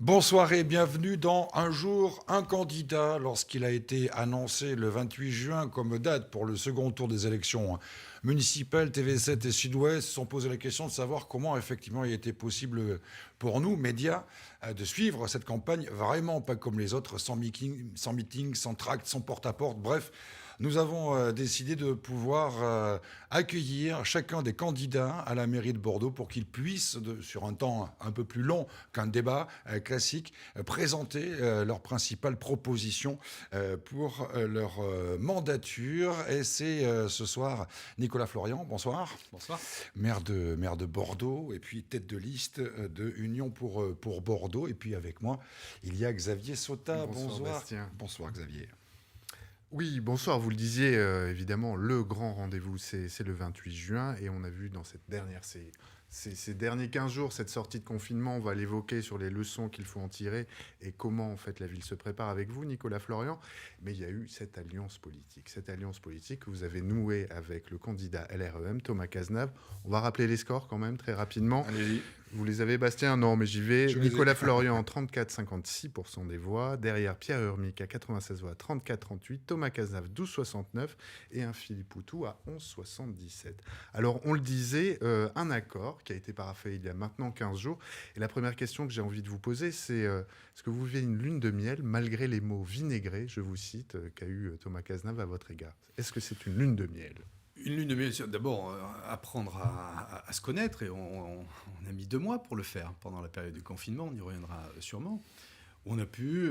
Bonsoir et bienvenue dans Un jour, un candidat. Lorsqu'il a été annoncé le 28 juin comme date pour le second tour des élections municipales, TV7 et Sud-Ouest se sont posé la question de savoir comment effectivement il était possible pour nous, médias, de suivre cette campagne vraiment pas comme les autres, sans meeting, sans tract, sans porte-à-porte, bref. Nous avons décidé de pouvoir accueillir chacun des candidats à la mairie de Bordeaux pour qu'ils puissent, sur un temps un peu plus long qu'un débat classique, présenter leurs principales propositions pour leur mandature. Et c'est ce soir Nicolas Florian, bonsoir. Bonsoir. Maire de Bordeaux et puis tête de liste de Union pour Bordeaux. Et puis avec moi, il y a Xavier Sautat. Bonsoir, Bastien. Bonsoir Xavier. Oui, bonsoir. Vous le disiez, évidemment, le grand rendez-vous, c'est le 28 juin. Et on a vu dans ces derniers 15 jours, cette sortie de confinement, on va l'évoquer sur les leçons qu'il faut en tirer et comment, en fait, la ville se prépare avec vous, Nicolas Florian. Mais il y a eu cette alliance politique que vous avez nouée avec le candidat LREM, Thomas Cazenave. On va rappeler les scores quand même très rapidement. Allez-y. Vous les avez, Bastien? Non, mais j'y vais. Je les ai. Nicolas Florian, 34,56% des voix. Derrière, Pierre Urmic à 96 voix, 34,38. Thomas Cazenave, 12,69. Et un Philippe Poutou à 11,77. Alors, on le disait, un accord qui a été paraphé il y a maintenant 15 jours. Et la première question que j'ai envie de vous poser, c'est est-ce que vous vivez une lune de miel malgré les mots vinaigrés, je vous cite, qu'a eu Thomas Cazenave à votre égard? Est-ce que c'est une lune de miel? Une lune de miel, d'abord, apprendre à se connaître, et on a mis 2 mois pour le faire pendant la période du confinement, on y reviendra sûrement. On a pu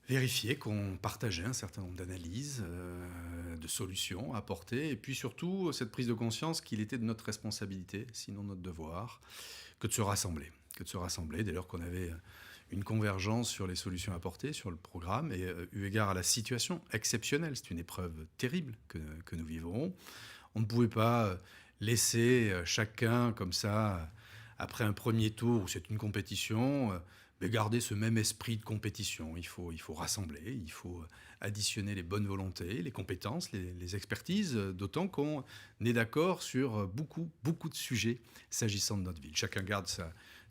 vérifier qu'on partageait un certain nombre d'analyses, de solutions à apporter, et puis surtout cette prise de conscience qu'il était de notre responsabilité, sinon notre devoir, que de se rassembler. Dès lors qu'on avait une convergence sur les solutions apportées, sur le programme, et eu égard à la situation exceptionnelle, c'est une épreuve terrible que nous vivrons, on ne pouvait pas laisser chacun comme ça, après un premier tour où c'est une compétition, mais garder ce même esprit de compétition. Il faut rassembler, il faut additionner les bonnes volontés, les compétences, les expertises, d'autant qu'on est d'accord sur beaucoup de sujets s'agissant de notre ville. Chacun garde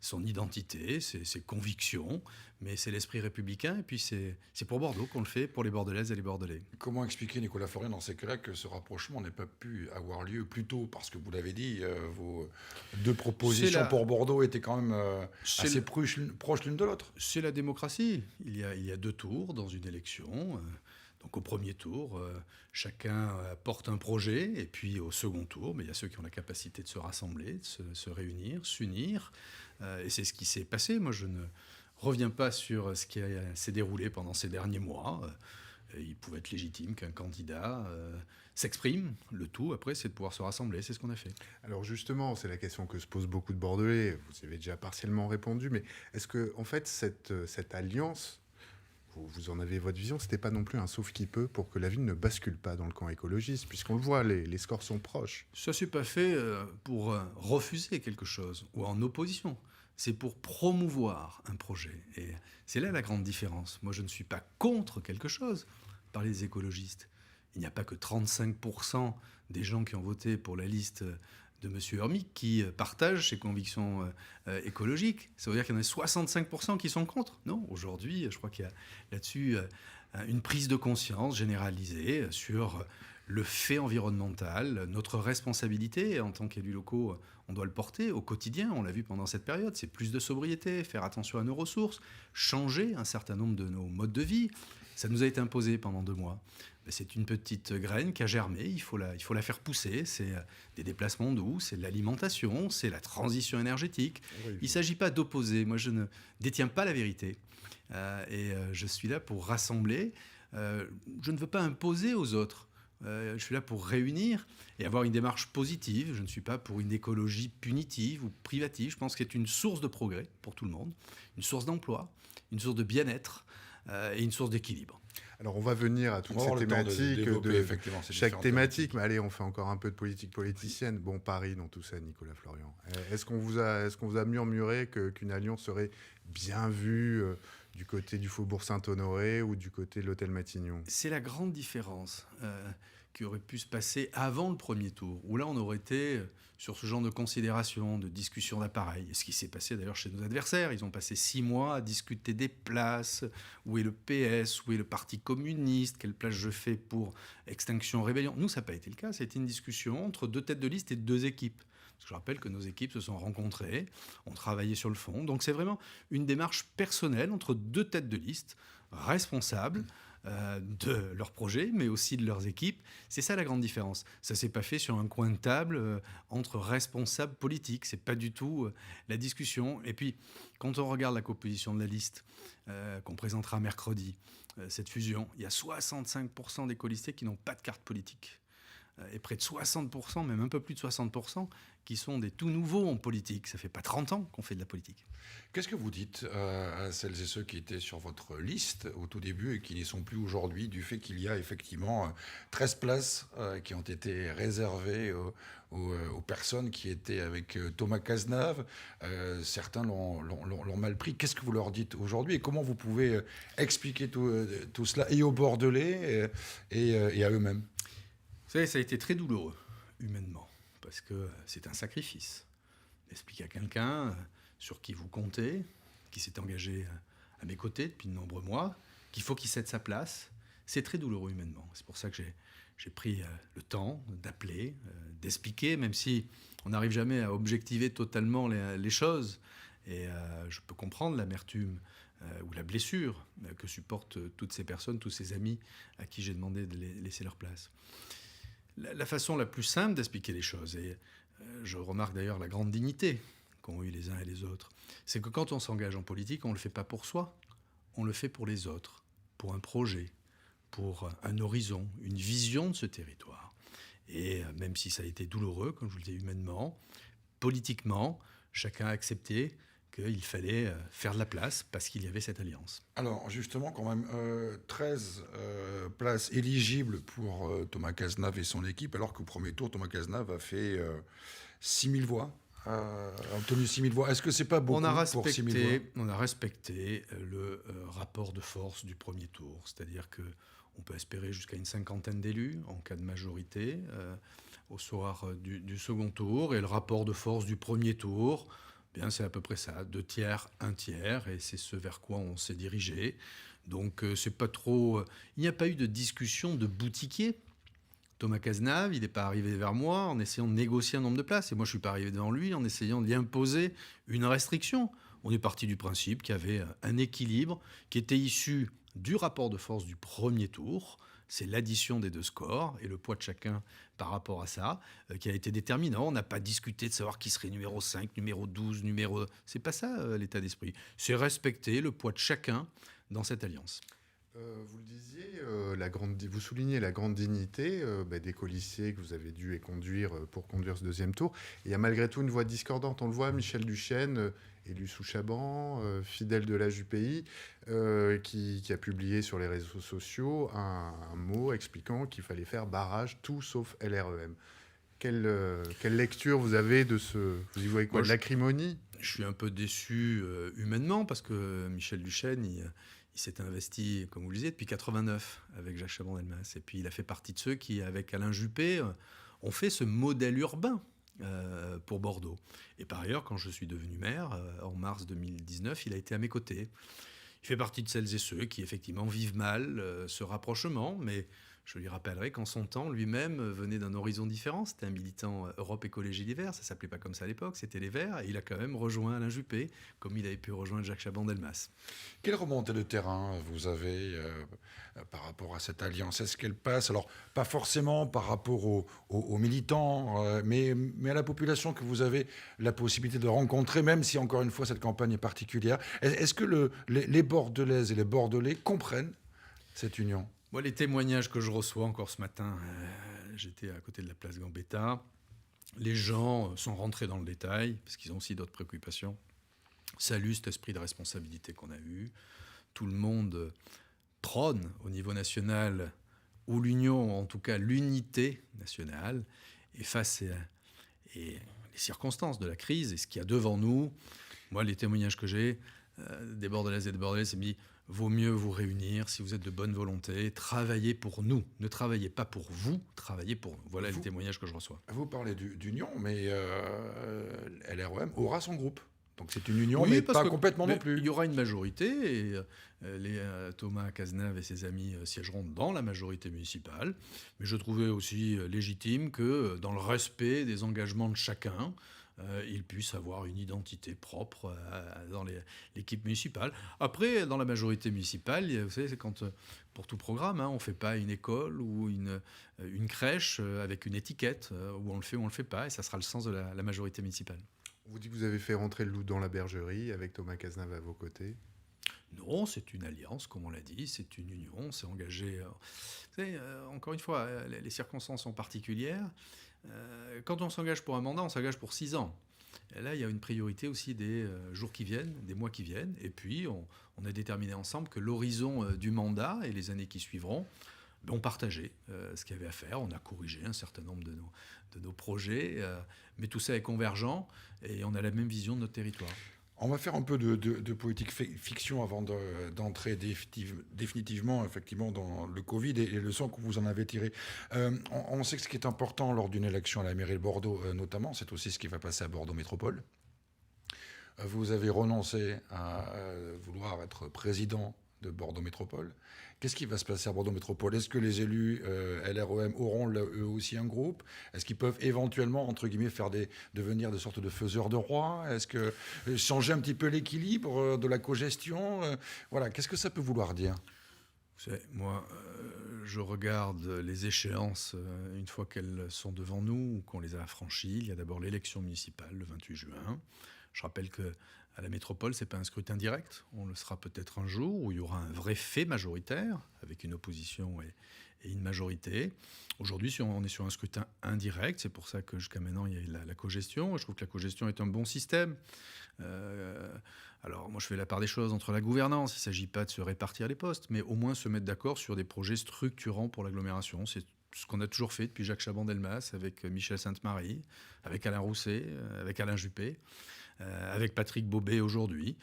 son identité, ses convictions, mais c'est l'esprit républicain, et puis c'est pour Bordeaux qu'on le fait, pour les Bordelaises et les Bordelais. Comment expliquer, Nicolas Florian, dans ces cas-là, que ce rapprochement n'ait pas pu avoir lieu plus tôt? Parce que vous l'avez dit, vos deux propositions pour Bordeaux étaient quand même assez proches l'une de l'autre. C'est la démocratie. Il y a 2 tours dans une élection. Donc au premier tour, chacun porte un projet, et puis au second tour, il y a ceux qui ont la capacité de se rassembler, de se réunir, s'unir. Et c'est ce qui s'est passé. Moi, je ne reviens pas sur ce qui s'est déroulé pendant ces derniers mois. Il pouvait être légitime qu'un candidat s'exprime. Le tout, après, c'est de pouvoir se rassembler. C'est ce qu'on a fait. Alors justement, c'est la question que se posent beaucoup de Bordelais. Vous avez déjà partiellement répondu, mais est-ce que, en fait, cette alliance, vous en avez votre vision, c'était pas non plus un sauf-qui-peut pour que la ville ne bascule pas dans le camp écologiste, puisqu'on le voit, les scores sont proches. Ça s'est pas fait pour refuser quelque chose ou en opposition. C'est pour promouvoir un projet. Et c'est là la grande différence. Moi, je ne suis pas contre quelque chose. Par les écologistes, il n'y a pas que 35% des gens qui ont voté pour la liste de M. Urmic qui partagent ses convictions écologiques. Ça veut dire qu'il y en a 65% qui sont contre. Non, aujourd'hui, je crois qu'il y a là-dessus une prise de conscience généralisée sur le fait environnemental, notre responsabilité en tant qu'élus locaux, on doit le porter au quotidien, on l'a vu pendant cette période, c'est plus de sobriété, faire attention à nos ressources, changer un certain nombre de nos modes de vie. Ça nous a été imposé pendant 2 mois. C'est une petite graine qui a germé, il faut la faire pousser, c'est des déplacements doux, c'est de l'alimentation, c'est la transition énergétique. Oui. Il ne s'agit pas d'opposer, moi je ne détiens pas la vérité, et je suis là pour rassembler, je ne veux pas imposer aux autres. Je suis là pour réunir et avoir une démarche positive. Je ne suis pas pour une écologie punitive ou privative. Je pense que c'est une source de progrès pour tout le monde, une source d'emploi, une source de bien-être et une source d'équilibre. Alors on va venir à toutes On va ces avoir le temps de thématiques, développer, effectivement, ces chaque différentes thématique, mais allez, on fait encore un peu de politique politicienne. Bon, Paris dans tout ça, Nicolas Florian. Est-ce qu'on vous a murmuré qu'une alliance serait bien vue du côté du Faubourg Saint-Honoré ou du côté de l'hôtel Matignon? C'est la grande différence. qui aurait pu se passer avant le premier tour, où là on aurait été sur ce genre de considération, de discussion d'appareil. Et ce qui s'est passé d'ailleurs chez nos adversaires, ils ont passé 6 mois à discuter des places, où est le PS, où est le Parti communiste, quelle place je fais pour Extinction Rébellion. Nous, ça n'a pas été le cas, ça a été une discussion entre 2 têtes de liste et 2 équipes. Parce que je rappelle que nos équipes se sont rencontrées, ont travaillé sur le fond. Donc c'est vraiment une démarche personnelle entre 2 têtes de liste responsables de leur projet, mais aussi de leurs équipes. C'est ça la grande différence. Ça ne s'est pas fait sur un coin de table entre responsables politiques. Ce n'est pas du tout la discussion. Et puis, quand on regarde la composition de la liste qu'on présentera mercredi, cette fusion, il y a 65% des colistés qui n'ont pas de carte politique. Et près de 60%, même un peu plus de 60%, qui sont des tout nouveaux en politique. Ça ne fait pas 30 ans qu'on fait de la politique. Qu'est-ce que vous dites à celles et ceux qui étaient sur votre liste au tout début et qui n'y sont plus aujourd'hui, du fait qu'il y a effectivement 13 places qui ont été réservées aux personnes qui étaient avec Thomas Cazenave? Certains l'ont mal pris. Qu'est-ce que vous leur dites aujourd'hui et comment vous pouvez expliquer tout cela et aux Bordelais et à eux-mêmes? Vous savez, ça a été très douloureux, humainement, parce que c'est un sacrifice. D'expliquer à quelqu'un sur qui vous comptez, qui s'est engagé à mes côtés depuis de nombreux mois, qu'il faut qu'il cède sa place, c'est très douloureux humainement. C'est pour ça que j'ai pris le temps d'appeler, d'expliquer, même si on n'arrive jamais à objectiver totalement les choses. Et je peux comprendre l'amertume ou la blessure que supportent toutes ces personnes, tous ces amis à qui j'ai demandé de laisser leur place. La façon la plus simple d'expliquer les choses, et je remarque d'ailleurs la grande dignité qu'ont eu les uns et les autres, c'est que quand on s'engage en politique, on ne le fait pas pour soi, on le fait pour les autres, pour un projet, pour un horizon, une vision de ce territoire. Et même si ça a été douloureux, comme je vous le dis humainement, politiquement, chacun a accepté qu'il fallait faire de la place parce qu'il y avait cette alliance. Alors justement, quand même, 13 places éligibles pour Thomas Cazenave et son équipe, alors qu'au premier tour, Thomas Cazenave a fait 6 000 voix, a obtenu 6 000 voix. Est-ce que c'est pas beaucoup pour 6 000 voix? On a respecté le rapport de force du premier tour, c'est-à-dire qu'on peut espérer jusqu'à une 50aine d'élus en cas de majorité au soir du second tour, et le rapport de force du premier tour, bien, c'est à peu près ça, 2 tiers, 1 tiers, et c'est ce vers quoi on s'est dirigé. Donc c'est pas trop... Il n'y a pas eu de discussion de boutiquier. Thomas Cazenave, il n'est pas arrivé vers moi en essayant de négocier un nombre de places, et moi je ne suis pas arrivé devant lui en essayant de lui imposer une restriction. On est parti du principe qu'il y avait un équilibre qui était issu du rapport de force du premier tour. C'est l'addition des 2 scores et le poids de chacun par rapport à ça qui a été déterminant. On n'a pas discuté de savoir qui serait numéro 5, numéro 12, numéro... C'est pas ça l'état d'esprit. C'est respecter le poids de chacun dans cette alliance. Vous le disiez, vous soulignez la grande dignité des colistiers que vous avez dû conduire pour conduire ce deuxième tour. Et il y a malgré tout une voix discordante. On le voit, Michel Duchesne, élu sous Chaban, fidèle de la JPI, qui a publié sur les réseaux sociaux un mot expliquant qu'il fallait faire barrage tout sauf LREM. Quelle lecture vous avez de ce... Vous y voyez quoi, de l'acrimonie? Je suis un peu déçu humainement parce que Michel Duchesne, il s'est investi, comme vous le disiez, depuis 89 avec Jacques Chaban-Delmas. Et puis il a fait partie de ceux qui, avec Alain Juppé, ont fait ce modèle urbain pour Bordeaux. Et par ailleurs, quand je suis devenu maire, en mars 2019, il a été à mes côtés. Il fait partie de celles et ceux qui, effectivement, vivent mal ce rapprochement, mais je lui rappellerai qu'en son temps, lui-même venait d'un horizon différent. C'était un militant Europe Écologie Les Verts, ça ne s'appelait pas comme ça à l'époque, c'était les Verts, et il a quand même rejoint Alain Juppé, comme il avait pu rejoindre Jacques Chaban-Delmas. Quelle remontée de terrain vous avez par rapport à cette alliance? Est-ce qu'elle passe, alors pas forcément par rapport aux militants, mais à la population que vous avez la possibilité de rencontrer, même si encore une fois cette campagne est particulière? Est-ce que les Bordelaises et les Bordelais comprennent cette union? Moi, les témoignages que je reçois encore ce matin, j'étais à côté de la place Gambetta, les gens sont rentrés dans le détail, parce qu'ils ont aussi d'autres préoccupations, saluent cet esprit de responsabilité qu'on a eu. Tout le monde prône au niveau national, ou l'union, en tout cas l'unité nationale, et face aux les circonstances de la crise et ce qu'il y a devant nous, Moi, les témoignages que j'ai des Bordelaises et des Bordelais, c'est dit vaut mieux vous réunir si vous êtes de bonne volonté, travaillez pour nous. Ne travaillez pas pour vous, travaillez pour nous. Voilà les témoignages que je reçois. Vous parlez d'union, mais LREM aura son groupe. Donc c'est une union, Oui, mais parce pas que complètement non plus. il y aura une majorité et Thomas Cazenave et ses amis siégeront dans la majorité municipale. Mais je trouvais aussi légitime que, dans le respect des engagements de chacun, ils puissent avoir une identité propre dans l'équipe municipale. Après, dans la majorité municipale, vous savez, c'est quand, pour tout programme, on ne fait pas une école ou une crèche avec une étiquette, où on le fait ou on ne le fait pas, et ça sera le sens de la majorité municipale. On vous dit que vous avez fait rentrer le loup dans la bergerie avec Thomas Cazenave à vos côtés. Non, c'est une alliance, comme on l'a dit, c'est une union, on s'est engagé. Vous savez, encore une fois, les circonstances sont particulières. Quand on s'engage pour un mandat, on s'engage pour 6 ans. Et là, il y a une priorité aussi des jours qui viennent, des mois qui viennent. Et puis, on a déterminé ensemble que l'horizon du mandat et les années qui suivront, on partageait ce qu'il y avait à faire. On a corrigé un certain nombre de nos projets. Mais tout ça est convergent et on a la même vision de notre territoire. On va faire un peu de politique fiction avant d'entrer définitivement effectivement, dans le Covid et les leçons que vous en avez tirées. On sait que ce qui est important lors d'une élection à la mairie de Bordeaux, notamment, c'est aussi ce qui va passer à Bordeaux Métropole. Vous avez renoncé à vouloir être président de Bordeaux Métropole. Qu'est-ce qui va se passer à Bordeaux Métropole? Est-ce que les élus LREM auront eux aussi un groupe? Est-ce qu'ils peuvent éventuellement, entre guillemets, devenir des sortes de faiseurs de rois? Est-ce que changer un petit peu l'équilibre de la cogestion? Voilà, qu'est-ce que ça peut vouloir dire? Vous savez, moi, je regarde les échéances une fois qu'elles sont devant nous ou qu'on les a franchies. Il y a d'abord l'élection municipale le 28 juin. Je rappelle que à la métropole, ce n'est pas un scrutin direct. On le sera peut-être un jour où il y aura un vrai fait majoritaire avec une opposition et une majorité. Aujourd'hui, on est sur un scrutin indirect. C'est pour ça que jusqu'à maintenant, il y a eu la cogestion. Je trouve que la cogestion est un bon système. Alors, moi, je fais la part des choses entre la gouvernance. Il ne s'agit pas de se répartir les postes, mais au moins se mettre d'accord sur des projets structurants pour l'agglomération. C'est ce qu'on a toujours fait depuis Jacques Chaban-Delmas, avec Michel Sainte-Marie, avec Alain Rousset, avec Alain Juppé. Avec Patrick Bobet aujourd'hui.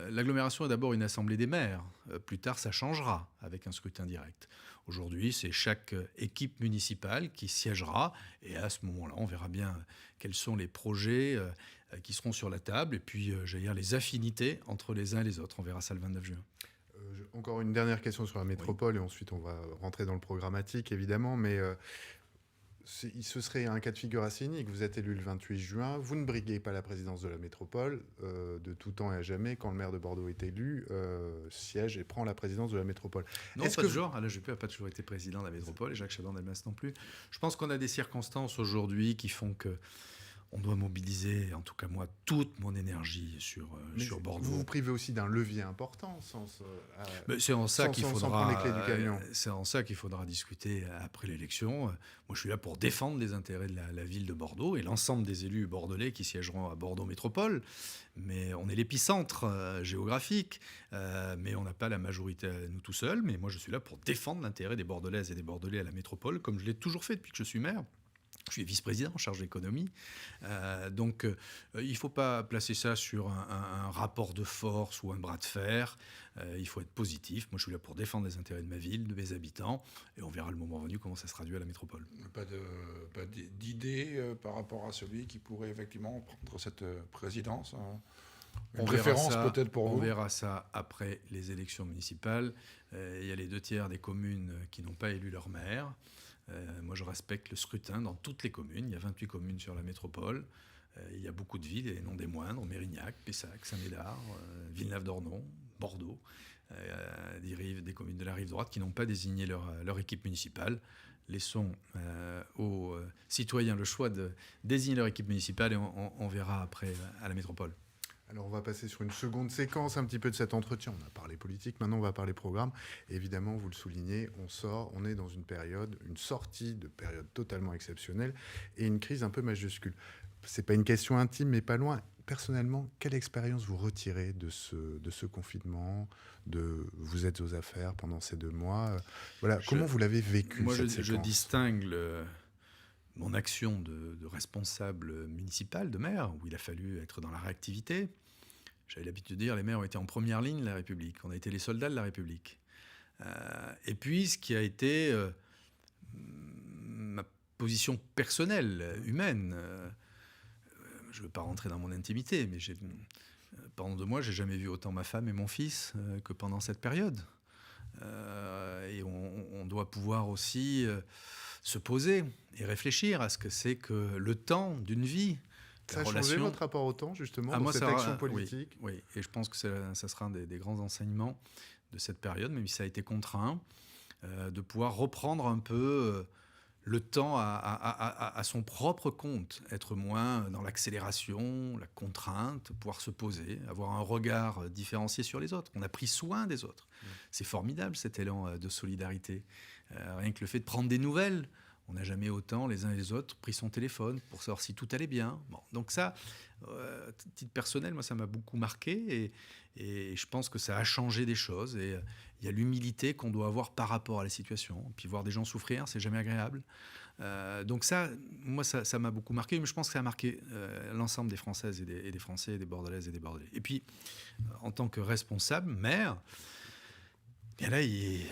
L'agglomération est d'abord une assemblée des maires. Plus tard, ça changera avec un scrutin direct. Aujourd'hui, c'est chaque équipe municipale qui siégera. Et à ce moment-là, on verra bien quels sont les projets qui seront sur la table. Et puis, j'allais dire, les affinités entre les uns et les autres. On verra ça le 29 juin. Encore une dernière question sur la métropole, oui. Et ensuite on va rentrer dans le programmatique, évidemment. Mais ce serait un cas de figure assez unique. Vous êtes élu le 28 juin, vous ne briguez pas la présidence de la métropole de tout temps et à jamais. Quand le maire de Bordeaux est élu, siège et prend la présidence de la métropole. Non, pas de genre. Alain Juppé n'a pas toujours été président de la métropole et Jacques Chaban-Delmas non plus. Je pense qu'on a des circonstances aujourd'hui qui font que on doit mobiliser, en tout cas moi, toute mon énergie sur Bordeaux. Vous vous privez aussi d'un levier important. C'est en ça qu'il faudra. Les clés du camion. C'est en ça qu'il faudra discuter après l'élection. Moi, je suis là pour défendre les intérêts de la ville de Bordeaux et l'ensemble des élus bordelais qui siégeront à Bordeaux Métropole. Mais on est l'épicentre géographique, mais on n'a pas la majorité à nous tout seuls. Mais moi, je suis là pour défendre l'intérêt des Bordelaises et des Bordelais à la métropole, comme je l'ai toujours fait depuis que je suis maire. Je suis vice-président en charge d'économie. Donc, il ne faut pas placer ça sur un rapport de force ou un bras de fer. Il faut être positif. Moi, je suis là pour défendre les intérêts de ma ville, de mes habitants. Et on verra le moment venu comment ça se traduit à la métropole. Pas d'idée par rapport à celui qui pourrait effectivement prendre cette présidence? Une préférence peut-être pour vous? On verra ça après les élections municipales. Il y a les 2/3 des communes qui n'ont pas élu leur maire. Moi, je respecte le scrutin dans toutes les communes. Il y a 28 communes sur la métropole. Il y a beaucoup de villes, et non des moindres, Mérignac, Pessac, Saint-Médard, Villeneuve-d'Ornon, Bordeaux, des communes de la rive droite qui n'ont pas désigné leur équipe municipale. Laissons aux citoyens le choix de désigner leur équipe municipale et on verra après à la métropole. Alors on va passer sur une seconde séquence un petit peu de cet entretien. On a parlé politique, maintenant on va parler programme. Et évidemment, vous le soulignez, on est dans une sortie de période totalement exceptionnelle et une crise un peu majuscule. C'est pas une question intime, mais pas loin. Personnellement, quelle expérience vous retirez de ce confinement? Vous êtes aux affaires pendant ces 2 mois. Voilà, comment vous l'avez vécu? Moi, cette je distingue mon action de responsable municipal, de maire, où il a fallu être dans la réactivité, j'avais l'habitude de dire, les maires ont été en première ligne de la République. On a été les soldats de la République. Et puis, ce qui a été ma position personnelle, humaine, je ne veux pas rentrer dans mon intimité, mais pendant 2 mois, je n'ai jamais vu autant ma femme et mon fils que pendant cette période. Et on doit pouvoir aussi se poser et réfléchir à ce que c'est que le temps d'une vie. Ça a changé votre rapport au temps, justement, dans cette action politique? Oui, et je pense que ça sera un des grands enseignements de cette période, même si ça a été contraint, de pouvoir reprendre un peu le temps à son propre compte, être moins dans l'accélération, la contrainte, pouvoir se poser, avoir un regard différencié sur les autres. On a pris soin des autres. C'est formidable, cet élan de solidarité. Rien que le fait de prendre des nouvelles. On n'a jamais autant, les uns et les autres, pris son téléphone pour savoir si tout allait bien. Bon, donc ça, titre personnel, moi, ça m'a beaucoup marqué et je pense que ça a changé des choses. Et il y a l'humilité qu'on doit avoir par rapport à la situation. Puis voir des gens souffrir, c'est jamais agréable. Donc ça, moi, ça m'a beaucoup marqué. Mais je pense que ça a marqué l'ensemble des Françaises et des Français, et des Bordelaises et des Bordelais. Et puis, en tant que responsable, maire... Et là,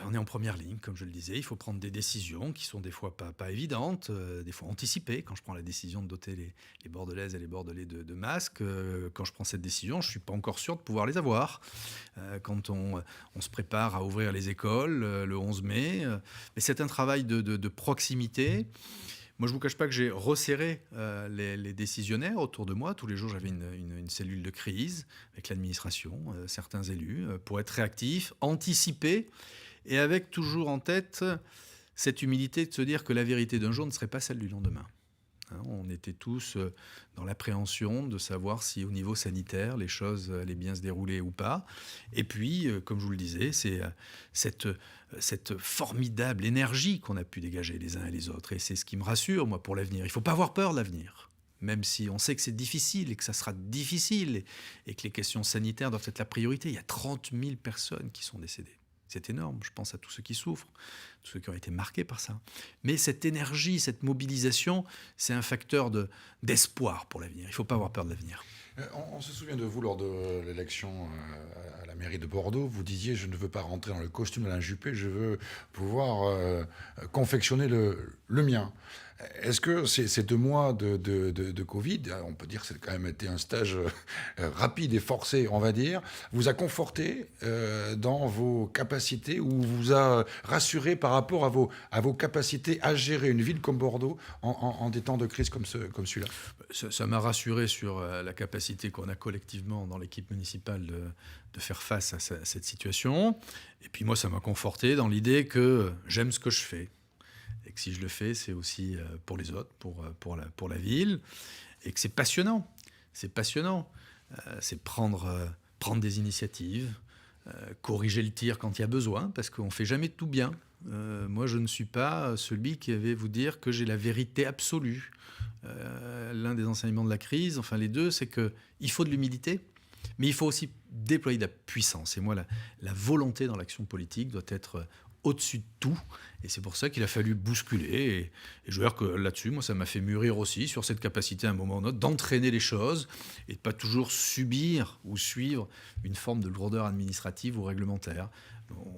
on est en première ligne, comme je le disais. Il faut prendre des décisions qui sont des fois pas évidentes, des fois anticipées. Quand je prends la décision de doter les Bordelaises et les Bordelais de masques, quand je prends cette décision, je ne suis pas encore sûr de pouvoir les avoir. Quand on se prépare à ouvrir les écoles le 11 mai. Mais c'est un travail de proximité. Moi, je ne vous cache pas que j'ai resserré les décisionnaires autour de moi. Tous les jours, j'avais une cellule de crise avec l'administration, certains élus, pour être réactif, anticiper, et avec toujours en tête cette humilité de se dire que la vérité d'un jour ne serait pas celle du lendemain. On était tous dans l'appréhension de savoir si au niveau sanitaire les choses allaient bien se dérouler ou pas. Et puis, comme je vous le disais, c'est cette formidable énergie qu'on a pu dégager les uns et les autres. Et c'est ce qui me rassure, moi, pour l'avenir. Il ne faut pas avoir peur de l'avenir. Même si on sait que c'est difficile et que ça sera difficile et que les questions sanitaires doivent être la priorité. Il y a 30 000 personnes qui sont décédées. C'est énorme, je pense à tous ceux qui souffrent, tous ceux qui ont été marqués par ça. Mais cette énergie, cette mobilisation, c'est un facteur d'espoir pour l'avenir. Il ne faut pas avoir peur de l'avenir. On se souvient de vous lors de l'élection à la mairie de Bordeaux. Vous disiez, je ne veux pas rentrer dans le costume d'Alain Juppé, je veux pouvoir confectionner le mien. Est-ce que ces 2 mois de Covid, on peut dire que c'est quand même été un stage rapide et forcé, on va dire, vous a conforté dans vos capacités ou vous a rassuré par rapport à vos capacités à gérer une ville comme Bordeaux en des temps de crise comme celui-là? Ça m'a rassuré sur la capacité qu'on a collectivement dans l'équipe municipale de faire face à cette situation. Et puis moi, ça m'a conforté dans l'idée que j'aime ce que je fais. Et que si je le fais, c'est aussi pour les autres, pour la ville. Et que c'est passionnant. C'est passionnant. C'est prendre des initiatives, corriger le tir quand il y a besoin, parce qu'on ne fait jamais tout bien. Moi, je ne suis pas celui qui va vous dire que j'ai la vérité absolue. L'un des enseignements de la crise, enfin les deux, c'est qu'il faut de l'humilité, mais il faut aussi déployer de la puissance. Et moi, la volonté dans l'action politique doit être au-dessus de tout. Et c'est pour ça qu'il a fallu bousculer. Et je veux dire que là-dessus, moi, ça m'a fait mûrir aussi sur cette capacité à un moment ou un autre d'entraîner les choses et de ne pas toujours subir ou suivre une forme de lourdeur administrative ou réglementaire.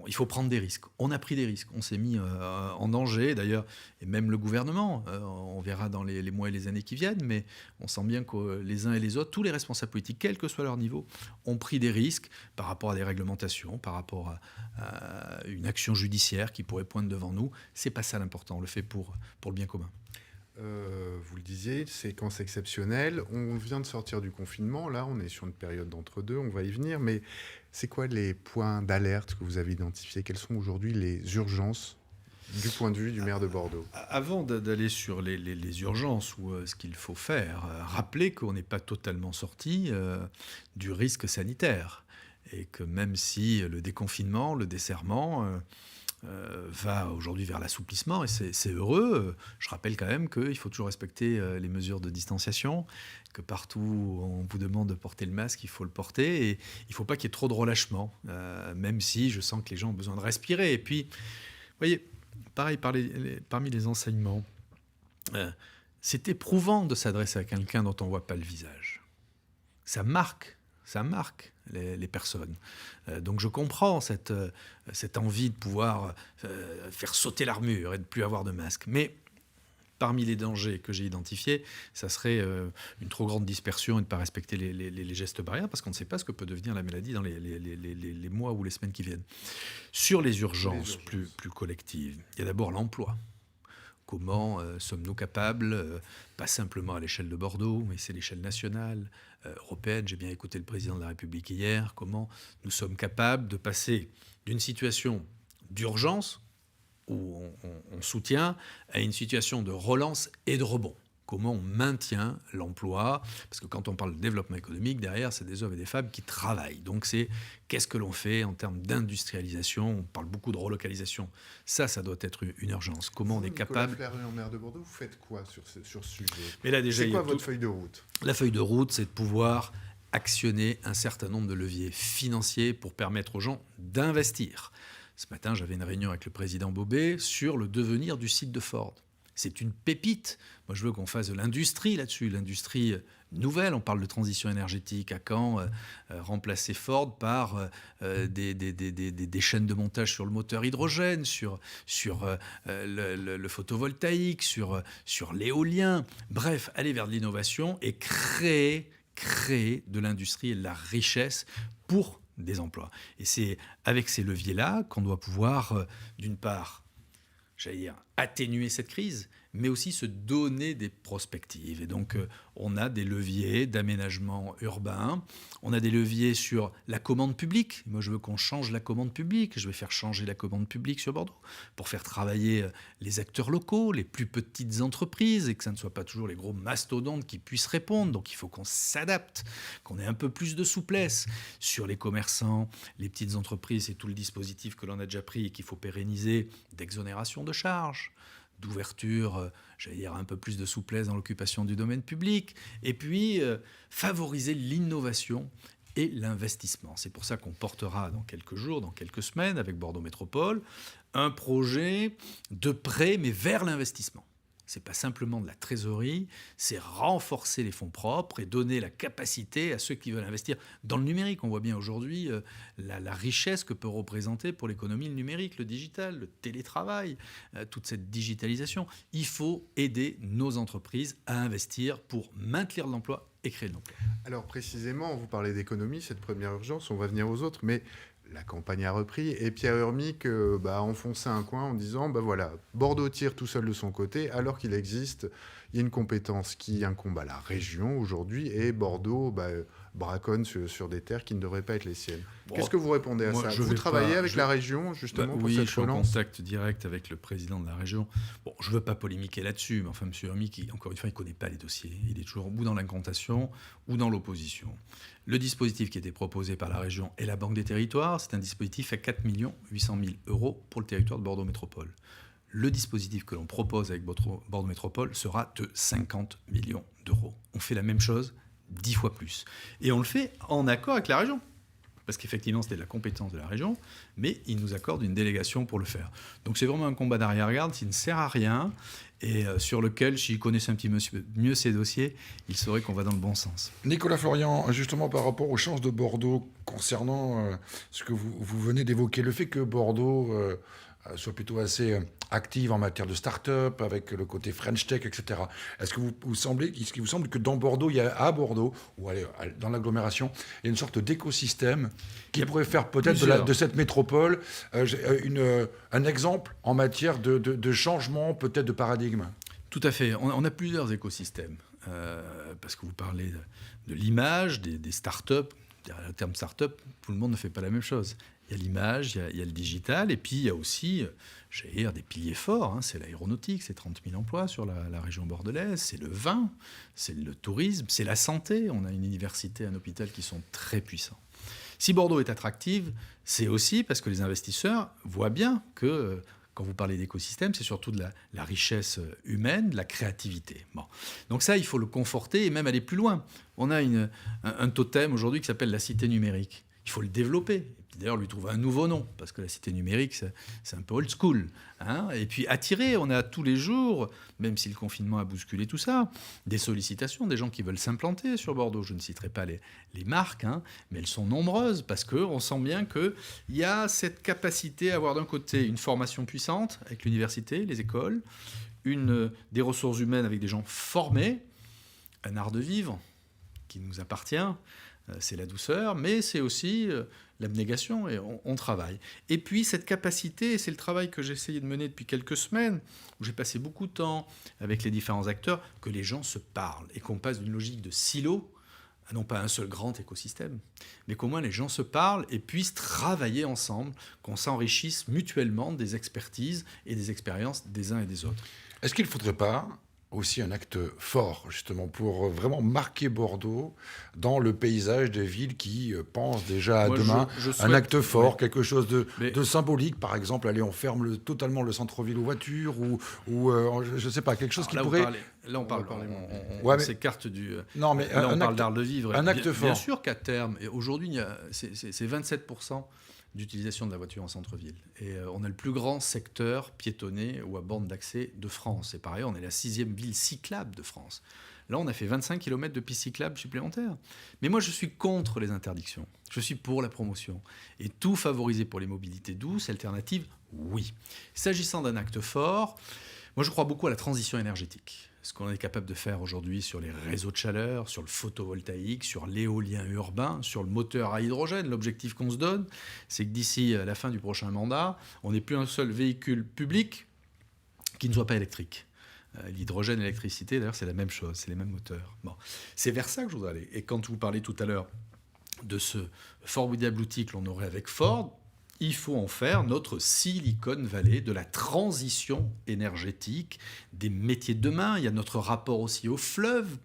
Il faut prendre des risques. On a pris des risques. On s'est mis en danger, d'ailleurs, et même le gouvernement. On verra dans les mois et les années qui viennent, mais on sent bien que les uns et les autres, tous les responsables politiques, quel que soit leur niveau, ont pris des risques par rapport à des réglementations, par rapport à une action judiciaire qui pourrait poindre devant nous. C'est pas ça l'important. On le fait pour le bien commun. Vous le disiez, séquence exceptionnelle. On vient de sortir du confinement. Là, on est sur une période d'entre-deux. On va y venir. Mais c'est quoi les points d'alerte que vous avez identifiés? Quelles sont aujourd'hui les urgences du point de vue du maire de Bordeaux? Avant d'aller sur les urgences ou ce qu'il faut faire, rappelez qu'on n'est pas totalement sorti du risque sanitaire. Et que même si le déconfinement, le desserrement... va aujourd'hui vers l'assouplissement et c'est heureux. Je rappelle quand même qu'il faut toujours respecter les mesures de distanciation, que partout où on vous demande de porter le masque, il faut le porter et il ne faut pas qu'il y ait trop de relâchement, même si je sens que les gens ont besoin de respirer. Et puis, vous voyez, pareil, parmi les enseignements, c'est éprouvant de s'adresser à quelqu'un dont on ne voit pas le visage. Ça marque ça marque les personnes. Donc je comprends cette envie de pouvoir faire sauter l'armure et de ne plus avoir de masque. Mais parmi les dangers que j'ai identifiés, ça serait une trop grande dispersion et de ne pas respecter les gestes barrières, parce qu'on ne sait pas ce que peut devenir la maladie dans les mois ou les semaines qui viennent. Sur les urgences plus collectives, il y a d'abord l'emploi. Comment sommes-nous capables, pas simplement à l'échelle de Bordeaux, mais c'est l'échelle nationale, européenne, j'ai bien écouté le président de la République hier, comment nous sommes capables de passer d'une situation d'urgence, où on soutient, à une situation de relance et de rebond. Comment on maintient l'emploi, parce que quand on parle de développement économique, derrière, c'est des hommes et des femmes qui travaillent. Donc c'est qu'est-ce que l'on fait en termes d'industrialisation. On parle beaucoup de relocalisation. Ça doit être une urgence. Comment on est capable... Nicolas Fleuriot, maire de Bordeaux, vous faites quoi sur ce sujet? Mais là, déjà, c'est quoi votre feuille de route? La feuille de route, c'est de pouvoir actionner un certain nombre de leviers financiers pour permettre aux gens d'investir. Ce matin, j'avais une réunion avec le président Bobet sur le devenir du site de Ford. C'est une pépite. Moi, je veux qu'on fasse de l'industrie là-dessus, l'industrie nouvelle. On parle de transition énergétique. À quand remplacer Ford par des chaînes de montage sur le moteur hydrogène, sur le photovoltaïque, sur l'éolien. Bref, aller vers de l'innovation et créer de l'industrie et de la richesse pour des emplois. Et c'est avec ces leviers-là qu'on doit pouvoir, d'une part, atténuer cette crise, mais aussi se donner des prospectives. Et donc, on a des leviers d'aménagement urbain, on a des leviers sur la commande publique. Moi, je veux qu'on change la commande publique. Je vais faire changer la commande publique sur Bordeaux pour faire travailler les acteurs locaux, les plus petites entreprises, et que ça ne soit pas toujours les gros mastodontes qui puissent répondre. Donc, il faut qu'on s'adapte, qu'on ait un peu plus de souplesse sur les commerçants, les petites entreprises. C'est tout le dispositif que l'on a déjà pris et qu'il faut pérenniser, d'exonération de charges, d'ouverture, un peu plus de souplesse dans l'occupation du domaine public, et puis favoriser l'innovation et l'investissement. C'est pour ça qu'on portera dans quelques jours, dans quelques semaines, avec Bordeaux Métropole, un projet de prêt, mais vers l'investissement. Ce n'est pas simplement de la trésorerie, c'est renforcer les fonds propres et donner la capacité à ceux qui veulent investir dans le numérique. On voit bien aujourd'hui la richesse que peut représenter pour l'économie le numérique, le digital, le télétravail, toute cette digitalisation. Il faut aider nos entreprises à investir pour maintenir de l'emploi et créer de l'emploi. Alors précisément, vous parlez d'économie, cette première urgence, on va venir aux autres, mais... La campagne a repris et Pierre Urmic a enfoncé un coin en disant voilà, Bordeaux tire tout seul de son côté alors qu'il existe, il y a une compétence qui incombe à la région aujourd'hui et Bordeaux braconne sur des terres qui ne devraient pas être les siennes. Qu'est-ce que vous répondez à ça? Vous travaillez avec la région justement pour cette relance? Oui, je suis en contact direct avec le président de la région. Bon, je ne veux pas polémiquer là-dessus, mais enfin, M. Urmic, encore une fois, il ne connaît pas les dossiers. Il est toujours ou dans l'incantation ou dans l'opposition. Le dispositif qui était proposé par la région et la Banque des Territoires, c'est un dispositif à 4 800 000 € pour le territoire de Bordeaux Métropole. Le dispositif que l'on propose avec Bordeaux Métropole sera de 50 millions d'euros. On fait la même chose 10 fois plus. Et on le fait en accord avec la région. Parce qu'effectivement, c'était de la compétence de la région, mais ils nous accordent une délégation pour le faire. Donc c'est vraiment un combat d'arrière-garde qui ne sert à rien et sur lequel, s'il connaissait un petit peu mieux ces dossiers, il saurait qu'on va dans le bon sens. Nicolas Fleuriot, justement par rapport aux chances de Bordeaux concernant ce que vous venez d'évoquer, le fait que Bordeaux soit plutôt assez active en matière de start-up, avec le côté French Tech, etc. Est-ce qu'il vous semble que dans Bordeaux, à Bordeaux, ou dans l'agglomération, il y a une sorte d'écosystème qui pourrait faire peut-être de cette métropole un exemple en matière de changement, peut-être de paradigme? Tout à fait. On a plusieurs écosystèmes. Parce que vous parlez de l'image, des start-up. Derrière le terme start-up, tout le monde ne fait pas la même chose. Il y a l'image, il y a le digital, et puis il y a aussi, des piliers forts. C'est l'aéronautique, c'est 30 000 emplois sur la région bordelaise, c'est le vin, c'est le tourisme, c'est la santé. On a une université, un hôpital qui sont très puissants. Si Bordeaux est attractive, c'est aussi parce que les investisseurs voient bien que, quand vous parlez d'écosystème, c'est surtout de la richesse humaine, de la créativité. Bon. Donc ça, il faut le conforter et même aller plus loin. On a un totem aujourd'hui qui s'appelle la cité numérique, il faut le développer. D'ailleurs, lui trouver un nouveau nom, parce que la cité numérique, c'est un peu old school. Hein. Et puis attirer, on a tous les jours, même si le confinement a bousculé tout ça, des sollicitations, des gens qui veulent s'implanter sur Bordeaux. Je ne citerai pas les marques, hein, mais elles sont nombreuses, parce qu'on sent bien qu'il y a cette capacité à avoir d'un côté une formation puissante avec l'université, les écoles, des ressources humaines avec des gens formés, un art de vivre qui nous appartient, c'est la douceur, mais c'est aussi l'abnégation, et on travaille. Et puis cette capacité, et c'est le travail que j'ai essayé de mener depuis quelques semaines, où j'ai passé beaucoup de temps avec les différents acteurs, que les gens se parlent, et qu'on passe d'une logique de silo à non pas un seul grand écosystème, mais qu'au moins les gens se parlent et puissent travailler ensemble, qu'on s'enrichisse mutuellement des expertises et des expériences des uns et des autres. Est-ce qu'il ne faudrait pas aussi un acte fort, justement, pour vraiment marquer Bordeaux dans le paysage des villes qui pensent déjà à demain? Je souhaite, un acte fort, mais, quelque chose de mais, symbolique, par exemple, allez, on ferme totalement le centre-ville aux voitures, ou je ne sais pas, quelque chose qui pourrait... On s'écarte du... Non, mais là, on parle d'art de vivre. Un acte fort. Bien sûr qu'à terme, et aujourd'hui, c'est 27% d'utilisation de la voiture en centre-ville. Et on a le plus grand secteur piétonné ou à borne d'accès de France. Et pareil, on est la 6e ville cyclable de France. Là, on a fait 25 km de pistes cyclables supplémentaires. Mais moi, je suis contre les interdictions. Je suis pour la promotion. Et tout favoriser pour les mobilités douces, alternatives, oui. S'agissant d'un acte fort, moi, je crois beaucoup à la transition énergétique. Ce qu'on est capable de faire aujourd'hui sur les réseaux de chaleur, sur le photovoltaïque, sur l'éolien urbain, sur le moteur à hydrogène. L'objectif qu'on se donne, c'est que d'ici la fin du prochain mandat, on n'ait plus un seul véhicule public qui ne soit pas électrique. L'hydrogène et l'électricité, d'ailleurs, c'est la même chose, c'est les mêmes moteurs. Bon. C'est vers ça que je voudrais aller. Et quand vous parlez tout à l'heure de ce formidable outil que l'on aurait avec Ford, il faut en faire notre Silicon Valley de la transition énergétique, des métiers de demain. Il y a notre rapport aussi au fleuve,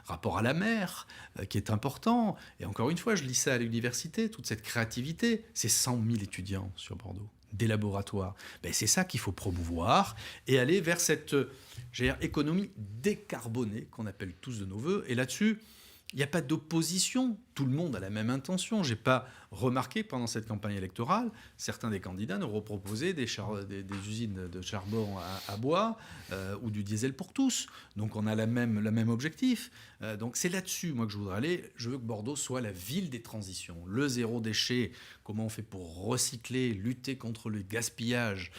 rapport à la mer, qui est important. Et encore une fois, je lis ça à l'université, toute cette créativité. C'est 100 000 étudiants sur Bordeaux, des laboratoires. C'est ça qu'il faut promouvoir et aller vers cette économie décarbonée qu'on appelle tous de nos voeux. Et là-dessus, il n'y a pas d'opposition. Tout le monde a la même intention. Je n'ai pas remarqué pendant cette campagne électorale, certains des candidats nous reproposaient des usines de charbon à bois ou du diesel pour tous. Donc on a le même objectif. Donc c'est là-dessus, moi, que je voudrais aller. Je veux que Bordeaux soit la ville des transitions. Le zéro déchet, comment on fait pour recycler, lutter contre le gaspillage,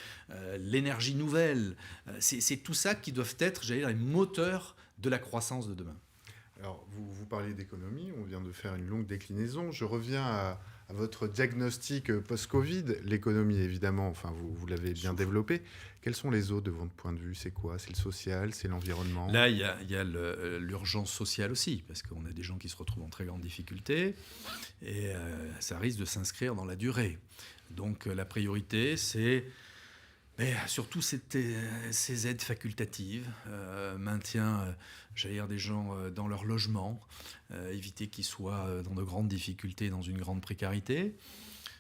l'énergie nouvelle. C'est tout ça qui doivent être, les moteurs de la croissance de demain. Alors, vous parlez d'économie, on vient de faire une longue déclinaison. Je reviens à votre diagnostic post-Covid. L'économie, évidemment, enfin, vous l'avez bien développé. Quels sont les autres de votre point de vue? C'est quoi? C'est le social? C'est l'environnement? Là, il y a l'urgence sociale aussi, parce qu'on a des gens qui se retrouvent en très grande difficulté, et ça risque de s'inscrire dans la durée. Donc, la priorité, c'est... surtout ces aides facultatives, maintien, des gens dans leur logement, éviter qu'ils soient dans de grandes difficultés, dans une grande précarité.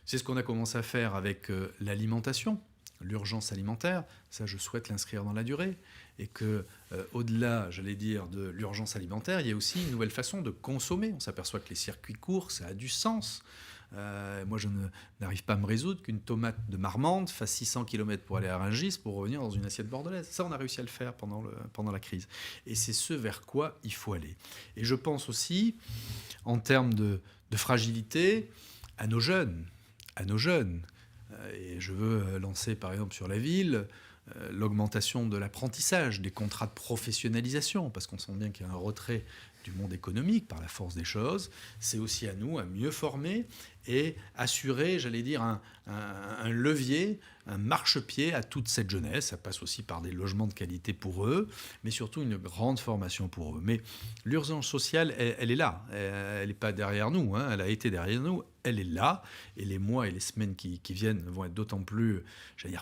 C'est ce qu'on a commencé à faire avec l'alimentation, l'urgence alimentaire. Ça, je souhaite l'inscrire dans la durée. Et qu'au-delà, de l'urgence alimentaire, il y a aussi une nouvelle façon de consommer. On s'aperçoit que les circuits courts, ça a du sens. Moi, je n'arrive pas à me résoudre qu'une tomate de Marmande fasse 600 km pour aller à Rungis pour revenir dans une assiette bordelaise. Ça, on a réussi à le faire pendant la crise. Et c'est ce vers quoi il faut aller. Et je pense aussi, en termes de fragilité, à nos jeunes. Et je veux lancer, par exemple, sur la ville, l'augmentation de l'apprentissage, des contrats de professionnalisation, parce qu'on sent bien qu'il y a un retrait du monde économique par la force des choses. C'est aussi à nous à mieux former et assurer, un levier, un marchepied à toute cette jeunesse. Ça passe aussi par des logements de qualité pour eux, mais surtout une grande formation pour eux. Mais l'urgence sociale, elle est là. Elle n'est pas derrière nous, hein. Elle a été derrière nous. Elle est là. Et les mois et les semaines qui viennent vont être d'autant plus,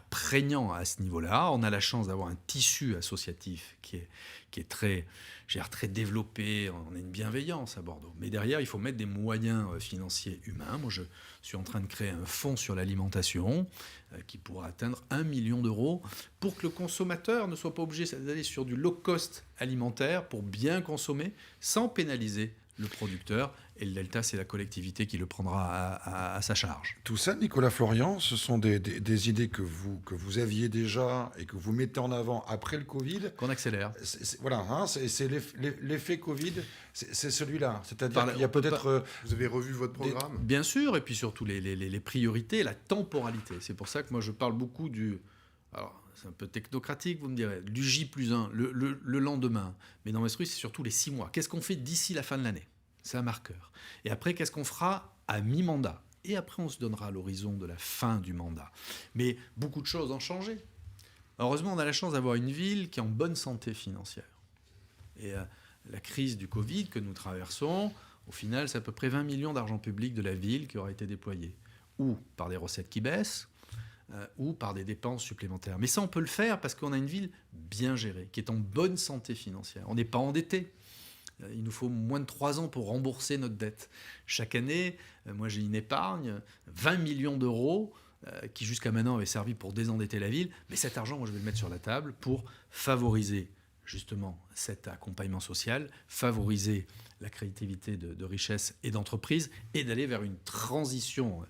prégnants à ce niveau-là. On a la chance d'avoir un tissu associatif qui est très développé. On a une bienveillance à Bordeaux. Mais derrière, il faut mettre des moyens financiers humains. Moi, je suis en train de créer un fonds sur l'alimentation qui pourra atteindre 1 million d'euros pour que le consommateur ne soit pas obligé d'aller sur du low-cost alimentaire pour bien consommer sans pénaliser le producteur, et le delta, c'est la collectivité qui le prendra à sa charge. Tout ça, Nicolas Florian, ce sont des idées que vous aviez déjà et que vous mettez en avant après le Covid. Qu'on accélère. Voilà, hein, c'est l'effet Covid, c'est celui-là. C'est-à-dire qu'il y a on peut peut-être... Vous avez revu votre programme ? Bien sûr, et puis surtout les priorités, la temporalité. C'est pour ça que moi je parle beaucoup du... Alors, c'est un peu technocratique, vous me direz, du J+1, le lendemain. Mais dans l'esprit, c'est surtout les 6 mois. Qu'est-ce qu'on fait d'ici la fin de l'année ? C'est un marqueur. Et après, qu'est-ce qu'on fera à mi-mandat ? Et après, on se donnera l'horizon de la fin du mandat. Mais beaucoup de choses ont changé. Heureusement, on a la chance d'avoir une ville qui est en bonne santé financière. Et la crise du Covid que nous traversons, au final, c'est à peu près 20 millions d'argent public de la ville qui aura été déployé. Ou par des recettes qui baissent, ou par des dépenses supplémentaires. Mais ça, on peut le faire parce qu'on a une ville bien gérée, qui est en bonne santé financière. On n'est pas endetté. Il nous faut moins de 3 ans pour rembourser notre dette. Chaque année, moi j'ai une épargne, 20 millions d'euros, qui jusqu'à maintenant avait servi pour désendetter la ville. Mais cet argent, moi je vais le mettre sur la table pour favoriser justement cet accompagnement social, favoriser la créativité de richesse et d'entreprise, et d'aller vers une transition